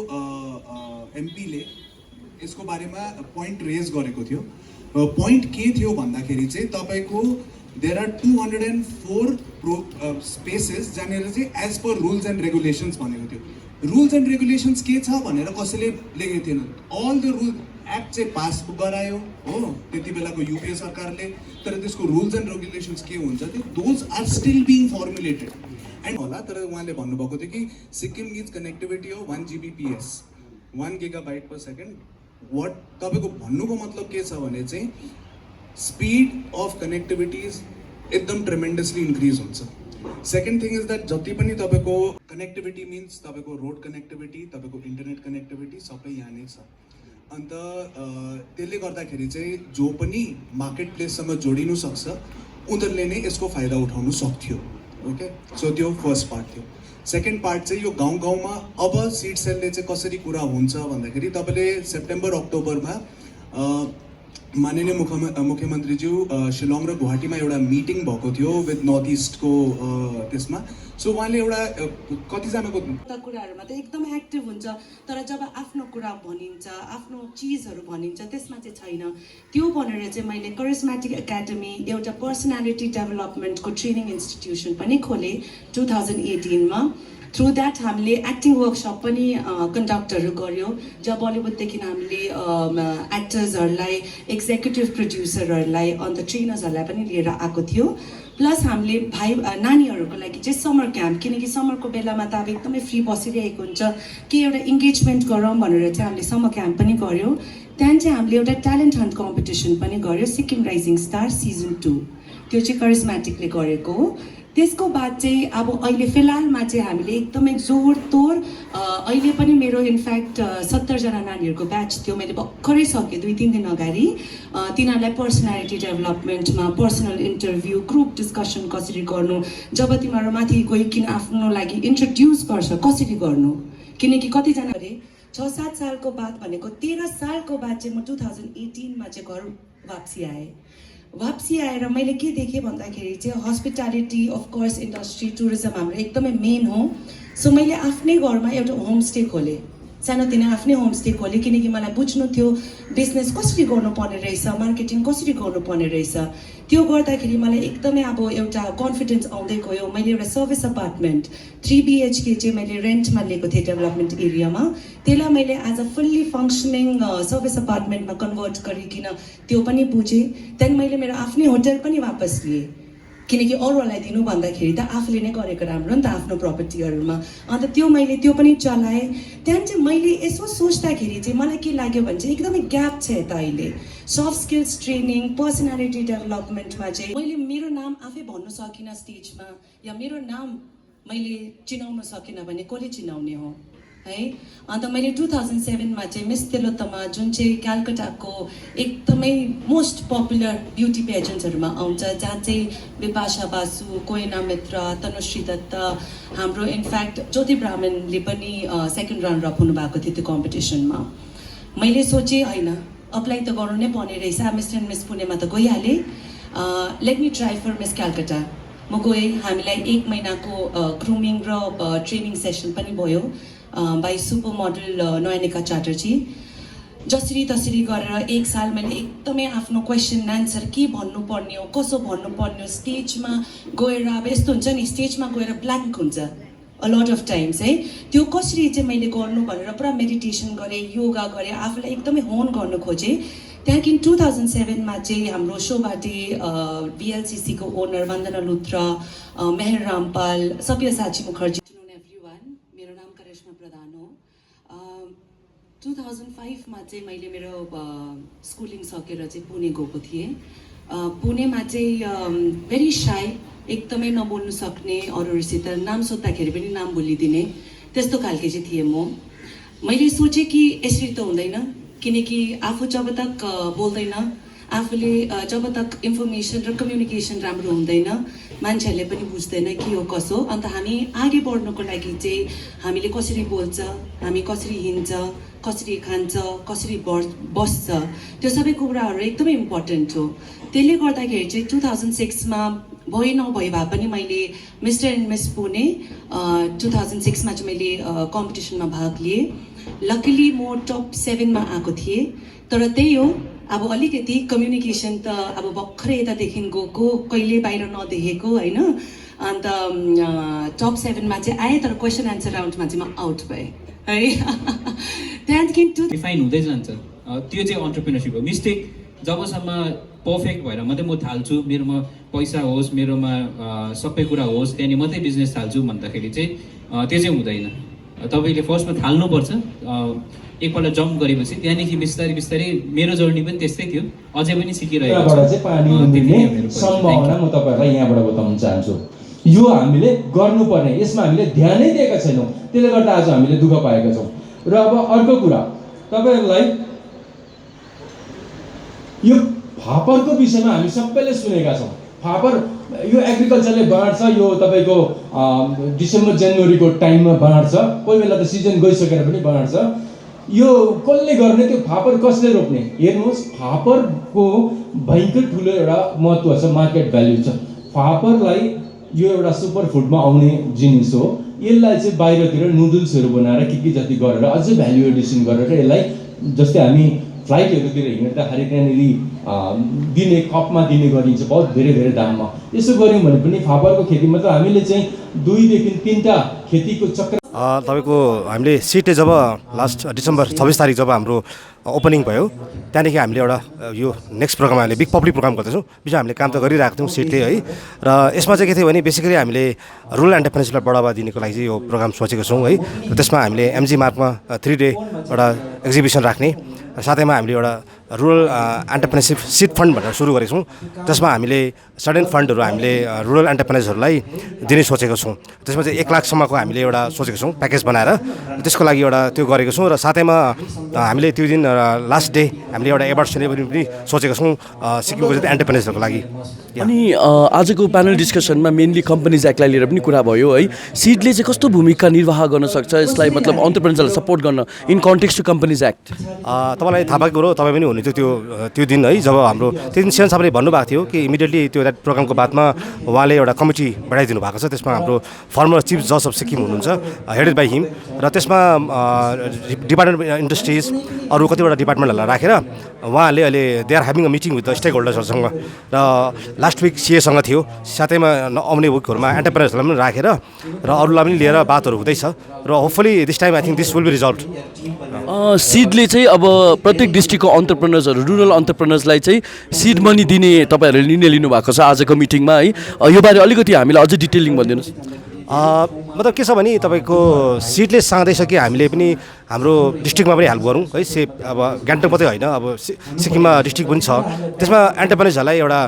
एमपीले यसको बारेमा पोइन्ट रेज गरेको थियो पोइन्ट के थियो भन्दाखेरि चाहिँ तपाईँको देयर आर 204 स्पेसेस जहाँनिर चाहिँ as per rules and regulations भनेको थियो। रुल्स एन्ड रेगुलेसन्स के छ भनेर कसैले लेखेको थिएन। अल द रुल एक्ट चाहिँ पास गरायो हो त्यति बेलाको युपिए सरकारले, तर त्यसको रुल्स एन्ड रेगुलेसन्स के हुन्छ त्यो those are still being formulated and होला। तर उहाँले भन्नुभएको थियो कि सिक्किम निड्स कनेक्टिभिटी हो 1 Gbps 1 GB per second। What तपाईँको भन्नुको मतलब के छ भने चाहिँ स्पिड अफ कनेक्टिभिटिज एकदम ट्रेमेन्डसली इन्क्रिज हुन्छ। सेकेन्ड थिङ इज द्याट जति पनि तपाईँको कनेक्टिभिटी मिन्स तपाईँको रोड कनेक्टिभिटी, तपाईँको इन्टरनेट कनेक्टिभिटी सबै यहाँ नै छ। अन्त त्यसले गर्दाखेरि चाहिँ जो पनि मार्केट प्लेससँग जोडिनु सक्छ उनीहरूले नै यसको फाइदा उठाउनु सक्थ्यो। ओके, सो त्यो फर्स्ट पार्ट थियो। सेकेन्ड पार्ट चाहिँ यो गाउँ गाउँमा अब सिड सेलले चाहिँ कसरी कुरा हुन्छ भन्दाखेरि तपाईँले सेप्टेम्बर अक्टोबरमा माननीय मुख्यमन्त्रीज्यू शिलङ र गुवाहाटीमा एउटा मिटिङ भएको थियो विथ नर्थ इस्टको त्यसमा। सो उहाँले एउटा कतिजनाको कुराहरूमा त एकदम एक्टिभ हुन्छ, तर जब आफ्नो कुरा भनिन्छ, आफ्नो चिजहरू भनिन्छ त्यसमा चाहिँ छैन। त्यो भनेर चाहिँ मैले करिस्मेटिक एकाडेमी एउटा पर्सनालिटी डेभलपमेन्टको ट्रेनिङ इन्स्टिट्युसन पनि खोलेँ 2018 मा। थ्रु द्याट हामीले एक्टिङ वर्कसप पनि कन्डक्टहरू गऱ्यौँ, जब बलिउडदेखि हामीले एक्टर्सहरूलाई, एक्जिक्युटिभ प्रड्युसरहरूलाई, अन्त ट्रेनर्सहरूलाई पनि लिएर आएको थियो। प्लस हामीले नानीहरूको लागि चाहिँ समर क्याम्प, किनकि समरको बेलामा त अब एकदमै फ्री बसिरहेको हुन्छ, के एउटा इङ्गेजमेन्ट गरौँ भनेर चाहिँ हामीले समर क्याम्प पनि गऱ्यौँ। त्यहाँदेखि चाहिँ हामीले एउटा ट्यालेन्ट हन्ट कम्पिटिसन पनि गऱ्यौँ, सिक्किम राइजिङ स्टार सिजन 2, त्यो चाहिँ करिस्मेटिकले गरेको हो। त्यसको बाद चाहिँ अब अहिले फिलहालमा चाहिँ हामीले एकदमै जोडतोड अहिले पनि मेरो इनफ्याक्ट 70 जना नानीहरूको ब्याच थियो, मैले भर्खरै सकेँ 2-3 दिन अगाडि। तिनीहरूलाई पर्सनालिटी डेभलपमेन्टमा पर्सनल इन्टरभ्यू, ग्रुप डिस्कसन कसरी गर्नु, जब तिमीहरू माथि गइकन आफ्नो लागि इन्ट्रोड्युस गर्छ कसरी गर्नु, किनकि कतिजना अरे 6-7 सालको बाद भनेको 13 सालको बाद चाहिँ म 2018 मा चाहिँ घर वापसी आएर मैले के देखेँ भन्दाखेरि चाहिँ हस्पिटालिटी अफकोर्स इन्डस्ट्री टुरिज्म हाम्रो एकदमै मेन हो। सो मैले आफ्नै घरमा एउटा होमस्टे खोलेँ, सानोतिनो आफ्नै होमस्टे खोलेँ, किनकि मलाई बुझ्नु थियो बिजनेस कसरी गर्नुपर्ने रहेछ, मार्केटिङ कसरी गर्नुपर्ने रहेछ। त्यो गर्दाखेरि मलाई एकदमै अब एउटा कन्फिडेन्स आउँदै गयो। मैले एउटा सर्भिस अपार्टमेन्ट 3 BHK चाहिँ मैले रेन्टमा लिएको थिएँ डेभलपमेन्ट एरियामा, त्यसलाई मैले as a fully functioning service अपार्टमेन्टमा कन्भर्ट गरिकन त्यो पनि बुझेँ। त्यहाँदेखि मैले मेरो आफ्नै होटल पनि वापस लिएँ, किनकि अरूहरूलाई दिनु भन्दाखेरि त आफूले नै गरेको राम्रो नि त आफ्नो प्रपर्टीहरूमा। अन्त त्यो मैले त्यो पनि चलाएँ। त्यहाँदेखि चाहिँ मैले यसो सोच्दाखेरि चाहिँ मलाई के लाग्यो भने चाहिँ एकदमै ग्याप छ यता अहिले सफ्ट स्किल्स ट्रेनिङ, पर्सनालिटी डेभलपमेन्टमा चाहिँ। मैले मेरो नाम आफै भन्न सकिनँ स्टेजमा, या मेरो नाम मैले चिनाउन सकिनँ भने कसले चिनाउने हो है। अन्त मैले 2007 मा चाहिँ मिस तिलोत्तमा, जुन चाहिँ कलकत्ताको एकदमै मोस्ट पपुलर ब्युटी पेजेन्ट्सहरूमा आउँछ, जहाँ चाहिँ बिपाशा बासु, कोइना मित्र, तनुश्री दत्त, हाम्रो इनफ्याक्ट ज्योति ब्राह्मणले पनि सेकेन्ड रनर अप हुनुभएको थियो त्यो कम्पिटिसनमा। मैले सोचेँ होइन अप्लाई त गर्नु नै पर्ने रहेछ, मिस्टर एन्ड मिस पुणेमा त गइहालेँ, let me try for miss Calcutta. म गएँ, हामीलाई 1 महिनाको ग्रुमिङ र ट्रेनिङ सेसन पनि भयो by super model Nayanika Chatterjee. जसरी तसरी गरेर 1 साल मैले एकदमै आफ्नो क्वेसन एन्सर के भन्नुपर्ने हो, कसो भन्नुपर्ने हो, स्टेजमा गएर अब यस्तो हुन्छ नि स्टेजमा गएर ब्ल्याङ्क हुन्छ अ लट अफ टाइम्स है, त्यो कसरी चाहिँ मैले गर्नु भनेर पुरा मेडिटेसन गरेँ, योगा गरेँ, आफूलाई एकदमै होन गर्न खोजेँ। त्यहाँदेखि 2007 मा चाहिँ हाम्रो शोबाटे VLCC को ओनर वन्दना लुथ्रा, मेहर रामपाल, सब्यसाची मुखर्जी, मेरो नाम करिश्मा प्रधान हो। 2005 मा चाहिँ मैले मेरो स्कुलिङ सकेर चाहिँ पुणे गएको थिएँ। पुणेमा चाहिँ भेरी साई, एकदमै नबोल्नु सक्ने, अरूहरूसित नाम सोद्धाखेरि पनि नाम भुलिदिने त्यस्तो खालके चाहिँ थिएँ म। मैले सोचेँ कि यसरी त हुँदैन, किनकि आफू जब तक बोल्दैन, आफूले जब तक इन्फर्मेसन र कम्युनिकेसन राम्रो हुँदैन, मान्छेहरूले पनि बुझ्दैन के हो कसो। अन्त हामी अगाडि बढ्नको लागि चाहिँ हामीले कसरी बोल्छ, हामी कसरी हिँड्छ, कसरी खान्छ, कसरी बस्छ, त्यो सबै कुराहरू एकदमै इम्पोर्टेन्ट हो। त्यसले गर्दाखेरि चाहिँ 2006 मा भए नभए भए पनि मैले मिस्टर एन्ड मिस पुणे 2006 मा चाहिँ मैले कम्पिटिसनमा भाग लिएँ। लकिली म टप 7 मा आएको थिएँ, तर त्यही हो अब अलिकति कम्युनिकेसन त अब भर्खरै यतादेखि गएको कहिले बाहिर नदेखेको होइन अन्त टप 7मा चाहिँ आएँ तर क्वेसन एन्सर राउन्डमा चाहिँ म आउट भएँ है त्यहाँदेखि डिफाइन हुँदै जान्छ त्यो चाहिँ अन्टरप्रेनरसिप हो मिस्टेक जबसम्म पर्फेक्ट भएर मात्रै म थाल्छु मेरोमा पैसा होस् मेरोमा सबै कुरा होस् त्यहाँदेखि मात्रै बिजनेस थाल्छु भन्दाखेरि चाहिँ त्यो चाहिँ हुँदैन तपाईँले फर्स्टमा थाल्नुपर्छ एकपल्ट जम्प गरेपछि त्यहाँदेखि बिस्तारै बिस्तारै मेरो जर्नी पनि त्यस्तै थियो अझै पनि सिकिरहेको चाहिँ पानी उम्रिने सम्भावना म तपाईँहरूलाई यहाँबाट बताउन चाहन्छु यो हामीले गर्नुपर्ने यसमा हामीले ध्यानै दिएका छैनौँ त्यसले गर्दा आज हामीले दुःख पाएका छौँ र अब अर्को कुरा तपाईँहरूलाई यो फापरको विषयमा हामी सबैले सुनेका छौँ फापर यो एग्रिकल्चरले बाँड्छ यो तपाईँको डिसेम्बर जनवरीको टाइममा बाँड्छ कोही बेला त सिजन गइसकेर पनि बाँड्छ यो कसले गर्ने त्यो फापर कसले रोप्ने हेर्नुहोस् फापरको भयङ्कर ठुलो एउटा महत्त्व छ मार्केट भ्याल्यु छ फापरलाई यो एउटा सुपर फुडमा आउने जिनिस हो यसलाई चाहिँ बाहिरतिर नुडल्सहरू बनाएर के जति गरेर अझै भ्याल्यु एडिसन गरेर यसलाई जस्तै हामी फ्लाइटहरूतिर हिँड्दाखेरि त्यहाँनिर दिने कपमा दिने गरिन्छ बहुत धेरै धेरै दाममा यसो गऱ्यौँ भने पनि फापरको खेतीमा त हामीले चाहिँ 2 देखि 3टा खेतीको चक्र तपाईँको हामीले सिटले जब लास्ट डिसेम्बर 26 तारिक जब हाम्रो ओपनिङ भयो त्यहाँदेखि हामीले एउटा यो नेक्स्ट प्रोग्राम हामीले बिग पब्लिक प्रोग्राम गर्दैछौँ बिचमा हामीले काम त गरिरहेको थियौँ सिटले है र यसमा चाहिँ के थियो भने बेसिकली हामीले रुरल एन्टरप्रेन्योरसिपलाई बढावा दिनको लागि चाहिँ यो प्रोग्राम सोचेको छौँ है र त्यसमा हामीले एमजी मार्कमा 3 डे एउटा एक्जिबिसन राख्ने साथैमा हामीले एउटा रुरल एन्टरप्रेन्योरसिप सिड फन्ड भनेर सुरु गरेको छौँ त्यसमा हामीले सर्टेन फन्डहरू हामीले रुरल एन्टरप्रेन्योर्सहरूलाई दिने सोचेको छौँ त्यसमा चाहिँ 1 लाखसम्मको हामीले एउटा सोचेको छौँ प्याकेज बनाएर त्यसको लागि एउटा त्यो गरेको छौँ र साथैमा हामीले त्यो दिन लास्ट डे हामीले एउटा एवार्ड सेरेमनी पनि सोचेको छौँ सिक्किमको जति एन्टरप्रेन्योर्सहरूको लागि अनि आजको प्यानल डिस्कसनमा मेनली कम्पनीज एक्टलाई लिएर पनि कुरा भयो है सिडले चाहिँ कस्तो भूमिका निर्वाह गर्न सक्छ यसलाई मतलब एन्टरप्रेन्योर्सलाई सपोर्ट गर्न in context to companies act तपाईँलाई थाहा भएको कुरो तपाईँ पनि हुनुहुन्थ्यो त्यो दिन है जब हाम्रो त्यो दिन सीएम साहबले भन्नुभएको थियो कि इमिडिएटली त्यो प्रोग्रामको बादमा उहाँले एउटा कमिटी बढाइदिनु भएको छ त्यसमा हाम्रो फर्मर चिफ जज अफ सिक्किम हुनुहुन्छ हेडेड बाई हिम र त्यसमा डिपार्टमेन्ट इन्डस्ट्रिज अरू कतिवटा डिपार्टमेन्टहरूलाई राखेर उहाँहरूले अहिले they are having a meeting with the स्टेक होल्डर्सहरूसँग र लास्ट विक सिएसँग थियो साथैमा आउने विकहरूमा एन्टरप्रेन्योर्सहरूलाई पनि राखेर र अरूलाई पनि लिएर बातहरू हुँदैछ र hopefully this time I think this will be resolve सिडले चाहिँ अब प्रत्येक डिस्ट्रिक्टको एन्टरप्रेन्योर्सहरू रुरल एन्टरप्रेन्योर्सलाई चाहिँ सिड मनी दिने तपाईँहरूले निर्णय लिनुभएको छ आजको मिटिङमा है यो बारे अलिकति हामीलाई अझै डिटेलिङ भनिदिनुहोस् मतलब के छ भने तपाईँको सिडले चाहँदैछ कि हामीले पनि हाम्रो डिस्ट्रिक्टमा पनि हेल्प गरौँ है अब गान्तोक मात्रै होइन अब सिक्किममा डिस्ट्रिक्ट पनि छ त्यसमा एन्टरप्रेन्योर्सहरूलाई एउटा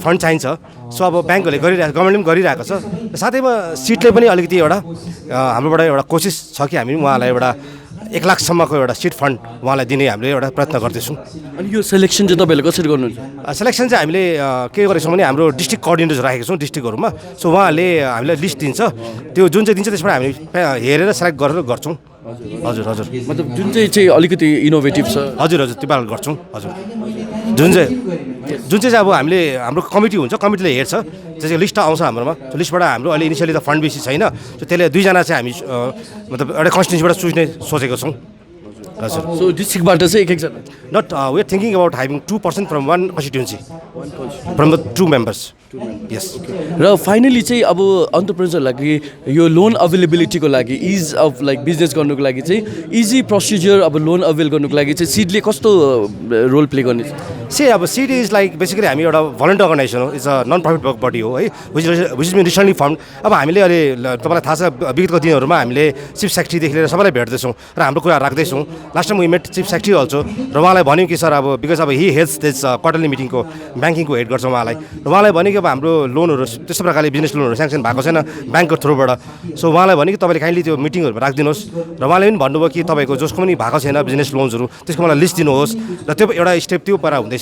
फन्ड चाहिन्छ सो अब ब्याङ्कहरूले गरिरहेको गभर्मेन्टले पनि गरिरहेको छ साथैमा सिडले पनि अलिकति एउटा हाम्रोबाट एउटा कोसिस छ कि हामी उहाँलाई एउटा 1 लाखसम्मको एउटा सिड फन्ड उहाँलाई दिने हामीले एउटा प्रयत्न गर्दैछौँ अनि यो सेलेक्सन चाहिँ तपाईँहरूले कसरी गर्नुहुन्छ सेलेक्सन चाहिँ हामीले के गरेछौँ भने हाम्रो डिस्ट्रिक्ट कोअर्डिनेटर राखेको छौँ डिस्ट्रिक्टहरूमा सो उहाँहरूले हामीलाई लिस्ट दिन्छ त्यो जुन चाहिँ दिन्छ त्यसबाट हामी हेरेर सेलेक्ट गरेर गर्छौँ हजुर हजुर मतलब जुन चाहिँ अलिकति इनोभेटिभ छ हजुर हजुर त्यो पाराले गर्छौँ हजुर जुन चाहिँ अब हामीले हाम्रो कमिटी हुन्छ कमिटीले हेर्छ त्यसको लिस्ट आउँछ हाम्रोमा त्यो लिस्टबाट हाम्रो अहिले इनिसियली त फन्ड बेसी छैन त्यसले 2 जना चाहिँ हामी मतलब एउटा कन्स्टिट्युन्सीबाट चुज्ने सोचेको छौँ हजुर सो डिस्ट्रिक्टबाट चाहिँ एक not we are thinking about having 2% from 1 constituency from the 2 members yes र फाइनली चाहिँ अब एन्टरप्रेन्योर्सहरूलाई यो लोन अभाइलेबिलिटीको लागि इज अफ लाइक बिजनेस गर्नुको लागि चाहिँ इजी प्रोसिजर अब लोन अभाइल गर्नुको लागि चाहिँ सिडले कस्तो रोल प्ले गर्ने अब सिड इज लाइक बेसिकली हामी एउटा भलन्टियर अर्गनाइजेसन हो it's a non profit body हो है which is been recently found अब हामीले अहिले तपाईँलाई थाहा छ विगतको दिनहरूमा हामीले चिफ सेक्रेटरीदेखि लिएर सबैलाई भेट्दैछौँ र हाम्रो कुरा राख्दैछौँ last time we met chief secretary also र उहाँलाई भन्यो कि सर अब बिकज अब हि हेड्स दिस क्वार्टरली मिटिङको ब्याङ्किङको हेड गर्छ उहाँलाई र उहाँलाई भन्यो कि अब हाम्रो लोनहरू त्यस्तो प्रकारले बिजनेस लोनहरू स्याङ्सन भएको छैन ब्याङ्कको थ्रुबाट सो उहाँलाई भन्यो कि तपाईँले काइन्डली त्यो मिटिङहरूमा राखिदिनुहोस् र उहाँले पनि भन्नुभयो कि तपाईँको जसको पनि भएको छैन बिजनेस लोन्सहरू त्यसको मलाई लिस्ट दिनुहोस् र त्यो एउटा स्टेप त्यो पारा हुँदैछ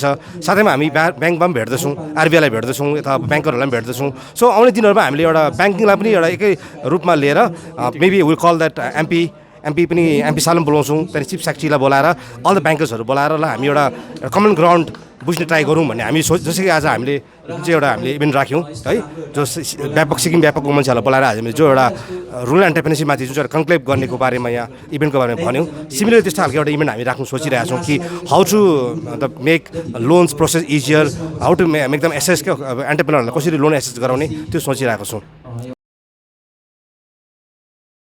साथैमा हामी ब्याङ्कमा पनि भेट्दैछौँ आरबिआईलाई भेट्दैछौँ यता ब्याङ्करहरूलाई पनि भेट्दैछौँ सो आउने दिनहरूमा हामीले एउटा ब्याङ्किङलाई पनि एउटा एकै रूपमा लिएर maybe will call that MP MP सालम बोलाउँछौँ, त्यहाँदेखि चिफ सेक्रेटरीलाई बोलाएर अल द ब्याङ्कर्सहरू बोलाएर ल हामी एउटा कमन ग्राउन्ड बुझ्ने ट्राई गरौँ भन्ने हामी जस्तो कि आज हामीले हामीले इभेन्ट राख्यौँ है, जो सिक्किम व्यापकको मान्छेहरूलाई बोलाएर हामीले जो एउटा रुरल एन्टरप्रेनरसिपमाथि जुन चाहिँ कन्क्लेभ गर्नेको बारेमा यहाँ इभेन्टको बारेमा भन्यौँ। सिमिलरली त्यस्तो खालको एउटा इभेन्ट हामी राख्नु सोचिरहेका छौँ कि how to make loans process easier, how to make them access क्या एन्टरप्रेनरहरूलाई कसरी लोन एसेस गराउने त्यो सोचिरहेको छौँ।